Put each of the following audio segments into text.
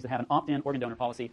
to have an opt-in organ donor policy.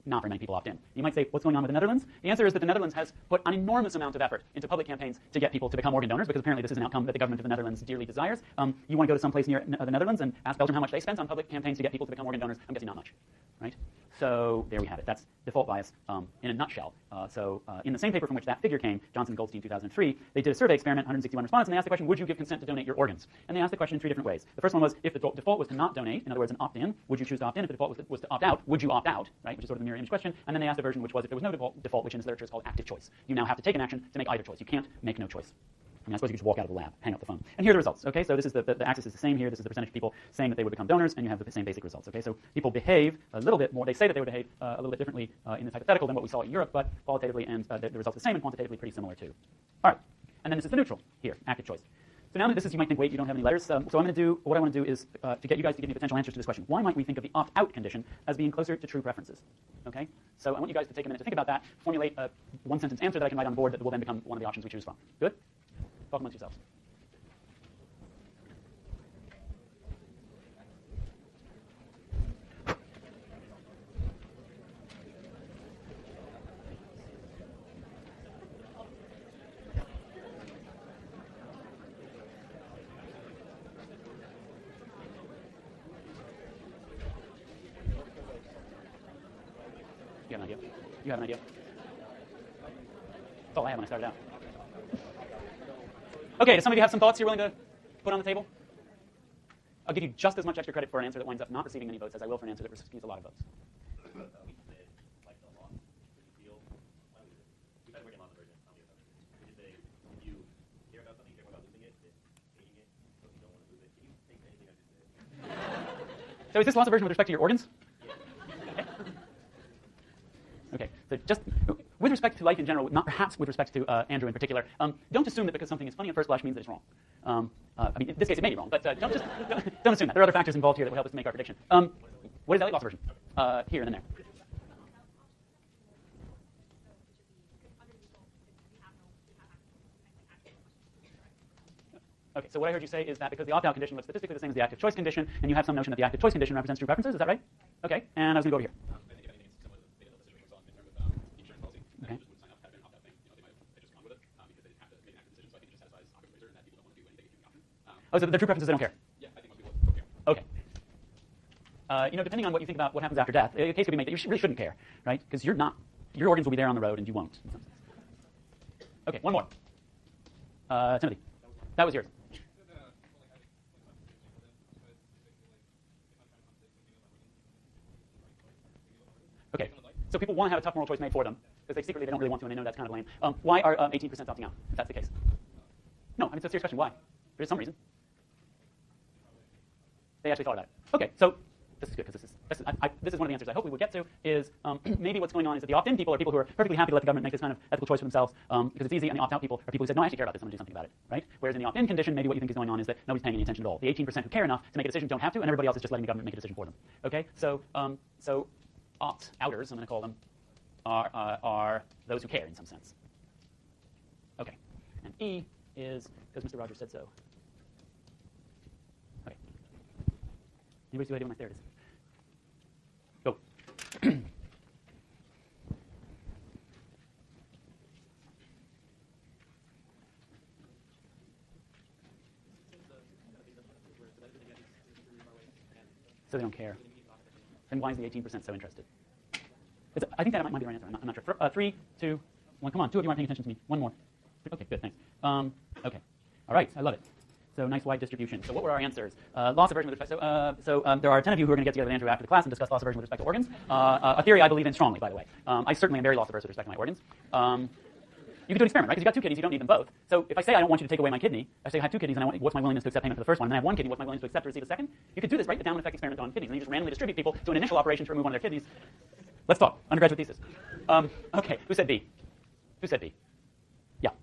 Not very many people opt in. You might say, what's going on with the Netherlands? The answer is that the Netherlands has put an enormous amount of effort into public campaigns to get people to become organ donors, because apparently this is an outcome that the government of the Netherlands dearly desires. You want to go to some place near the Netherlands and ask Belgium how much they spent on public campaigns to get people to become organ donors. I'm guessing not much, right? So there we have it. That's default bias in a nutshell. In the same paper from which that figure came, Johnson and Goldstein, 2003, they did a survey experiment, 161 respondents, and they asked the question, would you give consent to donate your organs? And they asked the question in 3 different ways. The first one was, if the default was to not donate, in other words, an opt-in, would you choose to opt in? If the default was to opt out, would you opt out, right? Which is sort of the mirror image question. And then they asked a version which was, if there was no default, which in this literature is called active choice. You now have to take an action to make either choice. You can't make no choice. I suppose you could just walk out of the lab, hang up the phone. And here are the results, okay? So this is the axis is the same here. This is the percentage of people saying that they would become donors, and you have the same basic results, okay? So people behave a little bit more. They say that they would behave a little bit differently in this hypothetical than what we saw in Europe, but qualitatively and the results are the same and quantitatively pretty similar too. All right. And then this is the neutral here, active choice. So now this is, you might think, wait, you don't have any letters. So what I want to do is to get you guys to give me potential answers to this question. Why might we think of the opt-out condition as being closer to true preferences? Okay? So I want you guys to take a minute to think about that, formulate a one-sentence answer that I can write on the board that will then become one of the options we choose from. Good? Talk amongst yourselves. You have an idea? You have an idea? That's all I had when I started out. Okay, does some of you have some thoughts you're willing to put on the table? I'll give you just as much extra credit for an answer that winds up not receiving many votes as I will for an answer that receives a lot of votes. So is this loss aversion with respect to your organs? Okay, so just with respect to life in general, not perhaps with respect to Andrew in particular, don't assume that because something is funny at first blush means that it's wrong. I mean, in this case it may be wrong, but don't assume that. There are other factors involved here that would help us make our prediction. What is Elliott loss aversion? Here and then there. Okay, so what I heard you say is that because the opt-out condition looks statistically the same as the active choice condition, and you have some notion that the active choice condition represents true preferences, is that right? Okay, and I was going to go over here. Okay. Oh, so the true preferences, they don't care? Yeah, I think most people don't care. Okay. Depending on what you think about what happens after death, a case could be made that you really shouldn't care, right? Because your organs will be there on the road and you won't. Okay, one more. Timothy, that was yours. Okay, so people want to have a tough moral choice made for them because they secretly don't really want to, and they know that's kind of lame. Why are 18% opting out, if that's the case? No, I mean, it's a serious question. Why? There's some reason. They actually thought about it. Okay, so this is good because this is one of the answers I hope we would get to is maybe what's going on is that the opt-in people are people who are perfectly happy to let the government make this kind of ethical choice for themselves because it's easy, and the opt-out people are people who said, no, I actually care about this, I'm going to do something about it, right? Whereas in the opt-in condition, maybe what you think is going on is that nobody's paying any attention at all. The 18% who care enough to make a decision don't have to, and everybody else is just letting the government make a decision for them. Okay, so opt-outers, I'm going to call them, are those who care in some sense. Okay, and E is because Mr. Rogers said so. Okay. Anybody see what I do when I there it is? Go. So they don't care. Then why is the 18% so interested? I think that might be the right answer. I'm not sure. 3, 2, 1. Come on, 2 of you aren't paying attention to me. One more. Okay, good, thanks. Okay. All right, I love it. So nice wide distribution. So what were our answers? Loss aversion with respect. So there are 10 of you who are going to get together with Andrew after the class and discuss loss aversion with respect to organs. A theory I believe in strongly, by the way. I certainly am very loss averse with respect to my organs. You can do an experiment, right? Because you've got 2 kidneys, you don't need them both. So if I say I don't want you to take away my kidney, I say I have 2 kidneys, and what's my willingness to accept payment for the first one? And then I have 1 kidney, what's my willingness to accept to receive a second? You could do this, right? The downward effect experiment on kidneys, and you just randomly distribute people to an initial operation to remove one of their kidneys. Let's talk. Undergraduate thesis. Okay, who said B? Who said B? Yeah.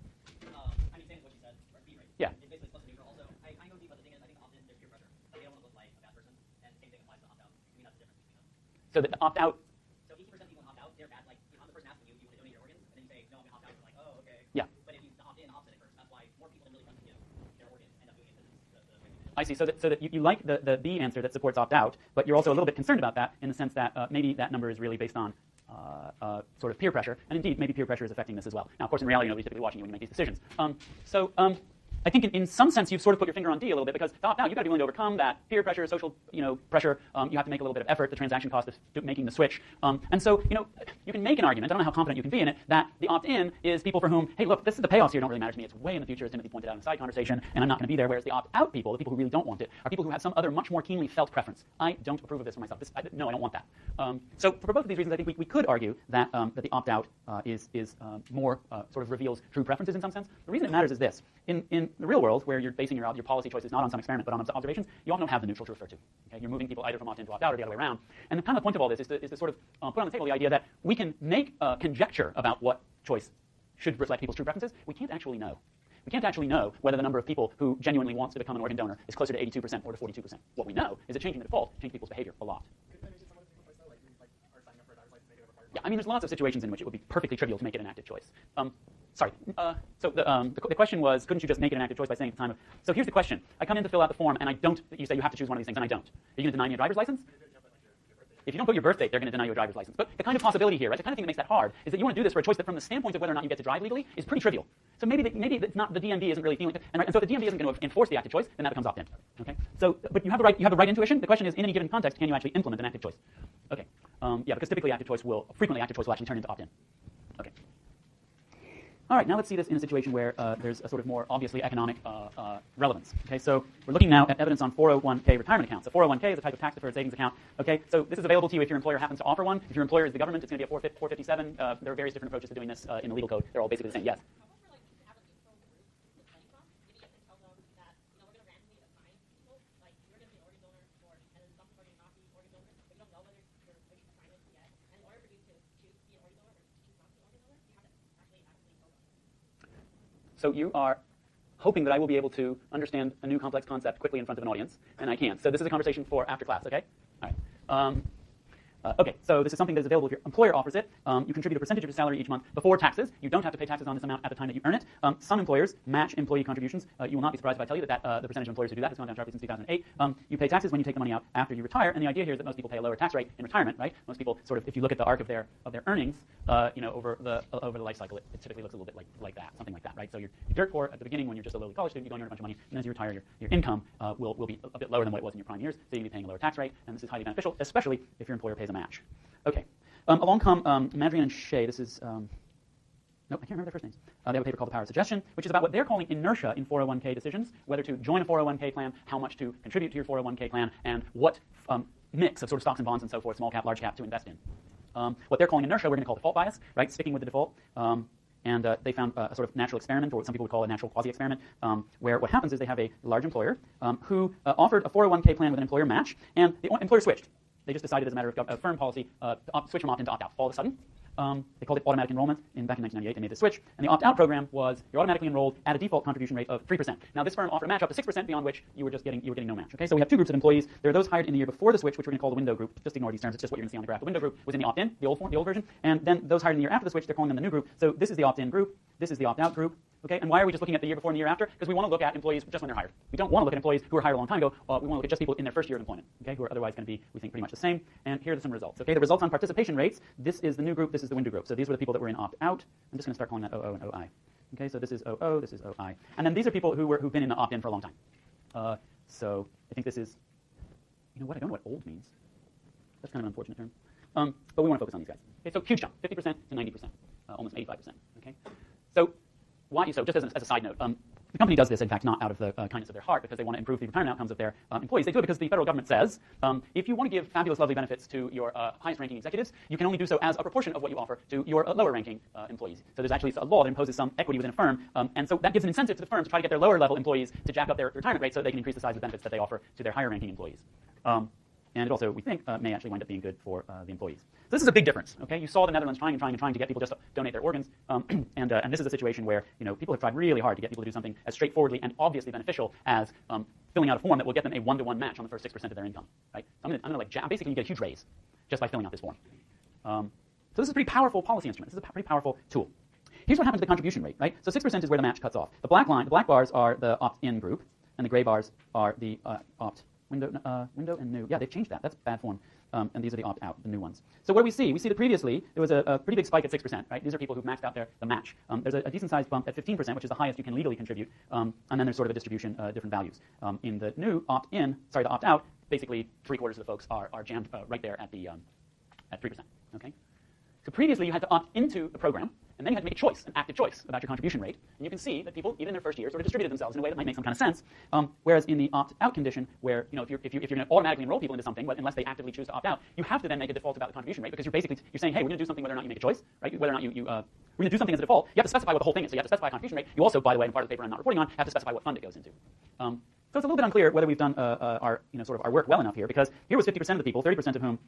I mean, same as what you said, or B, right? Yeah. It's basically plus or neutral. Also, I know B, but the thing is, I think opt-in, there's peer pressure. Like, they don't want to look like a bad person, and the same thing applies to opt-out. I mean, that's the difference between them. So the opt-out. So 18% people opt out, they're bad. Like, I'm the person asking you, do you want to donate your organs? And then you say, no, I'm going to opt out. You're like, oh, okay. Yeah. But if you opt in, opposite at first. That's why more people than really want to give their organs end up doing it because it's the way they do it. I see. So that you like the B answer that supports opt-out, but you're also a little bit concerned about that in the sense that maybe that number is really based on sort of peer pressure, and indeed maybe peer pressure is affecting this as well. Now, of course, in reality, nobody's typically watching you when you make these decisions. I think in some sense you've sort of put your finger on D a little bit, because to opt out, you've got to be willing to overcome that peer pressure, social pressure. You have to make a little bit of effort, the transaction cost of making the switch. And so you can make an argument, I don't know how confident you can be in it, that the opt-in is people for whom, hey, look, this is the payoffs here don't really matter to me. It's way in the future, as Timothy pointed out in a side conversation, and I'm not going to be there. Whereas the opt-out people, the people who really don't want it, are people who have some other much more keenly felt preference. I don't approve of this for myself. No, I don't want that. So for both of these reasons, I think we could argue that the opt-out is more sort of reveals true preferences in some sense. The reason it matters is this. In the real world, where you're basing your policy choices not on some experiment but on observations, you often don't have the neutral to refer to. Okay? You're moving people either from opt-in to opt-out or the other way around. And the kind of point of all this is to sort of put on the table the idea that we can make a conjecture about what choice should reflect people's true preferences. We can't actually know. We can't actually know whether the number of people who genuinely wants to become an organ donor is closer to 82% or to 42%. What we know is that changing the default changes people's behavior a lot. Yeah, I mean, there's lots of situations in which it would be perfectly trivial to make it an active choice. So the question was, couldn't you just make it an active choice by saying at the time of... So here's the question. I come in to fill out the form, and I don't... You say you have to choose one of these things, and I don't. Are you going to deny me a driver's license? If you don't put your birth date, they're going to deny you a driver's license. But the kind of possibility here, right, the kind of thing that makes that hard, is that you want to do this for a choice that from the standpoint of whether or not you get to drive legally is pretty trivial. So maybe it's not, the DMV isn't really feeling... And so if the DMV isn't going to enforce the active choice, then that becomes opt-in. Okay? So, but you have the right intuition. The question is, in any given context, can you actually implement an active choice? Okay. Yeah, because typically frequently active choice will actually turn into opt-in. Okay. All right, now let's see this in a situation where there's a sort of more obviously economic relevance. Okay, so we're looking now at evidence on 401k retirement accounts. A 401k is a type of tax-deferred savings account. Okay, so this is available to you if your employer happens to offer one. If your employer is the government, it's going to be a 457. There are various different approaches to doing this in the legal code. They're all basically the same. Yes? So you are hoping that I will be able to understand a new complex concept quickly in front of an audience, and I can't. So this is a conversation for after class, okay? All right. Okay, so this is something that is available if your employer offers it. You contribute a percentage of your salary each month before taxes. You don't have to pay taxes on this amount at the time that you earn it. Some employers match employee contributions. You will not be surprised if I tell you that the percentage of employers who do that has gone down sharply since 2008. You pay taxes when you take the money out after you retire, and the idea here is that most people pay a lower tax rate in retirement, right? Most people sort of, if you look at the arc of their earnings, over the life cycle, it typically looks a little bit like that, something like that, right? So you're dirt poor at the beginning when you're just a lowly college student. You go and earn a bunch of money, and as you retire, your income will be a bit lower than what it was in your prime years. So you're going to be paying a lower tax rate, and this is highly beneficial, especially if your employer pays a match. Okay. Along come Madrian and Shea. This is, nope, I can't remember their first names. They have a paper called The Power of Suggestion, which is about what they're calling inertia in 401k decisions, whether to join a 401k plan, how much to contribute to your 401k plan, and what mix of sort of stocks and bonds and so forth, small cap, large cap, to invest in. What they're calling inertia, we're going to call default bias, right, sticking with the default. And they found a sort of natural experiment, or what some people would call a natural quasi-experiment, where what happens is they have a large employer who offered a 401k plan with an employer match, and the employer switched. They just decided as a matter of firm policy to switch from opt-in to opt-out all of a sudden. They called it automatic enrollment. Back in 1998, they made the switch. And the opt-out program was you're automatically enrolled at a default contribution rate of 3%. Now, this firm offered a match up to 6%, beyond which you were getting no match. Okay, so we have two groups of employees. There are those hired in the year before the switch, which we're going to call the window group. Just ignore these terms. It's just what you're going to see on the graph. The window group was in the opt-in, the old version. And then those hired in the year after the switch, they're calling them the new group. So this is the opt-in group. This is the opt-out group. Okay, and why are we just looking at the year before and the year after? Because we want to look at employees just when they're hired. We don't want to look at employees who were hired a long time ago. We want to look at just people in their first year of employment, okay, who are otherwise going to be, we think, pretty much the same. And here are some results. Okay, the results on participation rates. This is the new group. This is the window group. So these were the people that were in opt-out. I'm just going to start calling that OO and OI. Okay, so this is OO. This is OI. And then these are people who've been in the opt-in for a long time. So I think this is, you know what? I don't know what old means. That's kind of an unfortunate term. But we want to focus on these guys. Okay, so huge jump, 50% to 90%, almost 85%. Okay, so. Why? So just as a side note, the company does this, in fact, not out of the kindness of their heart, because they want to improve the retirement outcomes of their employees. They do it because the federal government says if you want to give fabulous, lovely benefits to your highest-ranking executives, you can only do so as a proportion of what you offer to your lower-ranking employees. So there's actually a law that imposes some equity within a firm, and so that gives an incentive to the firm to try to get their lower-level employees to jack up their retirement rate so they can increase the size of the benefits that they offer to their higher-ranking employees. And it also, we think, may actually wind up being good for the employees. So this is a big difference. Okay, you saw the Netherlands trying to get people just to donate their organs, and this is a situation where people have tried really hard to get people to do something as straightforwardly and obviously beneficial as filling out a form that will get them a 1-to-1 match on the first 6% of their income. Right? So I'm gonna basically you get a huge raise just by filling out this form. So this is a pretty powerful policy instrument. This is a pretty powerful tool. Here's what happens to the contribution rate. Right? So 6% is where the match cuts off. The black bars are the opt-in group. and the gray bars are the opt window and new. Yeah, they've changed that. That's bad form. And these are the opt-out, the new ones. So what do we see? We see that previously there was a pretty big spike at 6%, right? These are people who've maxed out the match. There's a decent-sized bump at 15%, which is the highest you can legally contribute, and then there's sort of a distribution, different values. In the new the opt-out, basically 3/4 of the folks are jammed right there at 3%. Okay. So previously you had to opt into the program, and then you had to make a choice, an active choice about your contribution rate. And you can see that people, even in their first year, sort of distributed themselves in a way that might make some kind of sense. Whereas in the opt-out condition, where if you're going to automatically enroll people into something, unless they actively choose to opt out, you have to then make a default about the contribution rate, because you're saying, hey, we're going to do something whether or not you make a choice, right? Whether or not we're going to do something as a default. You have to specify what the whole thing is. So you have to specify a contribution rate. You also, by the way, in part of the paper I'm not reporting on, have to specify what fund it goes into. So it's a little bit unclear whether we've done our work well enough here, because here was 50% of the people, 30% of whom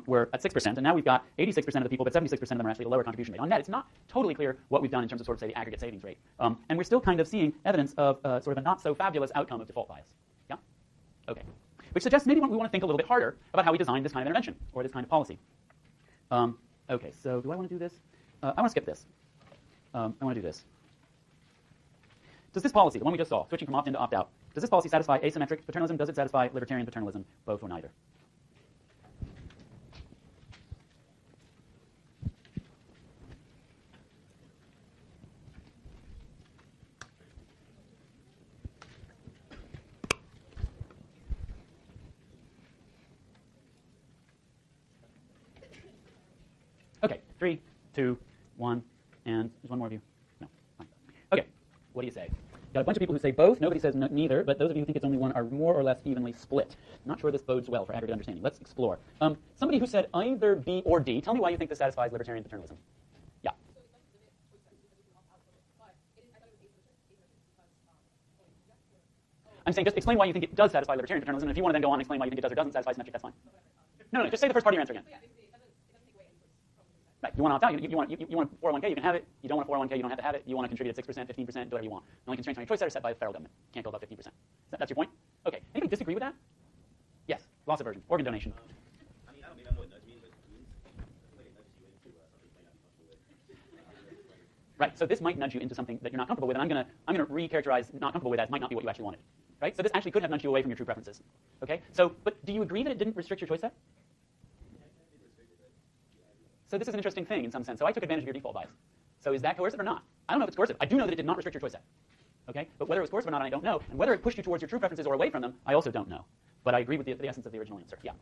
were at 6%, and now we've got 86% of the people, but 76% of them are actually at a lower contribution rate. On net, it's not totally clear what we've done in terms of say the aggregate savings rate, and we're still kind of seeing evidence of sort of a not so fabulous outcome of default bias. Yeah, okay, which suggests maybe we want to think a little bit harder about how we design this kind of intervention or this kind of policy. Okay, so do I want to do this? I want to skip this. I want to do this. Does this policy, the one we just saw, switching from opt-in to opt-out, does this policy satisfy asymmetric paternalism? Does it satisfy libertarian paternalism? Both or neither? Okay, 3, 2, 1, and there's one more of you. No, fine. Okay, what do you say? Got a bunch of people who say both. Nobody says neither, but those of you who think it's only one are more or less evenly split. Not sure this bodes well for aggregate understanding. Let's explore. Somebody who said either B or D, tell me why you think this satisfies libertarian paternalism. Yeah. I'm saying just explain why you think it does satisfy libertarian paternalism, and if you want to then go on and explain why you think it does or doesn't satisfy symmetric, that's fine. No, just say the first part of your answer again. Right. You want to opt out. You want a 401k, you can have it. You don't want a 401k, you don't have to have it. You want to contribute at 6%, 15%, do whatever you want. The only constraints on your choice set are set by the federal government. Can't go above 15%. That's your point? Okay. Anybody disagree with that? Yes. Loss aversion. Organ donation. I mean, I don't know what nudge means, but it means like it nudges you into something you might not be comfortable with. Right. So this might nudge you into something that you're not comfortable with, and I'm gonna recharacterize not comfortable with as might not be what you actually wanted. Right. So this actually could have nudged you away from your true preferences. Okay. So, but do you agree that it didn't restrict your choice set? So this is an interesting thing in some sense. So I took advantage of your default bias. So is that coercive or not? I don't know if it's coercive. I do know that it did not restrict your choice set. Okay? But whether it was coercive or not, I don't know. And whether it pushed you towards your true preferences or away from them, I also don't know. But I agree with the essence of the original answer. Yeah.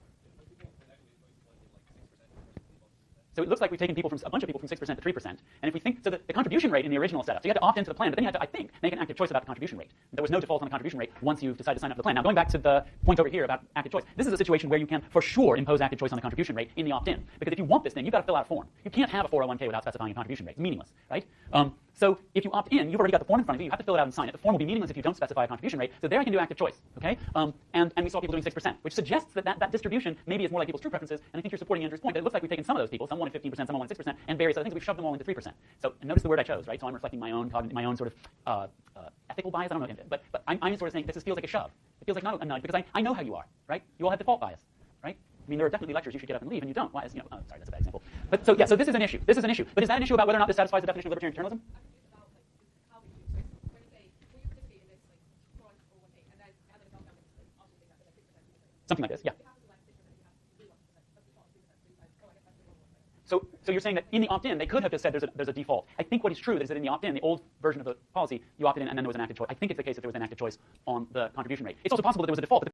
So it looks like we've taken a bunch of people from 6% to 3%. And if we think, so the contribution rate in the original setup, so you had to opt into the plan, but then you had to, I think, make an active choice about the contribution rate. There was no default on the contribution rate once you decided to sign up for the plan. Now, going back to the point over here about active choice, this is a situation where you can, for sure, impose active choice on the contribution rate in the opt-in. Because if you want this thing, you've got to fill out a form. You can't have a 401k without specifying a contribution rate. It's meaningless, right? So if you opt in, you've already got the form in front of you. You have to fill it out and sign it. The form will be meaningless if you don't specify a contribution rate. So there I can do active choice, okay? And we saw people doing 6%, which suggests that distribution maybe is more like people's true preferences. And I think you're supporting Andrew's point that it looks like we've taken some of those people, some wanted 15%, some wanted 6%, and various other things. We've shoved them all into 3%. So notice the word I chose, right? So I'm reflecting my own sort of ethical bias. I don't know, but I'm sort of saying this feels like a shove. It feels like not a nudge because I know how you are, right? You all have default bias, right? I mean, there are definitely lectures you should get up and leave, and you don't. Why? Sorry, that's a bad example. But so yeah, so this is an issue. This is an issue. But is that an issue about whether or not this satisfies the definition of libertarian paternalism? Something like this, yeah. So you're saying that in the opt-in, they could have just said there's a default. I think what is true is that in the opt-in, the old version of the policy, you opted in and then there was an active choice. I think it's the case that there was an active choice on the contribution rate. It's also possible that there was a default. But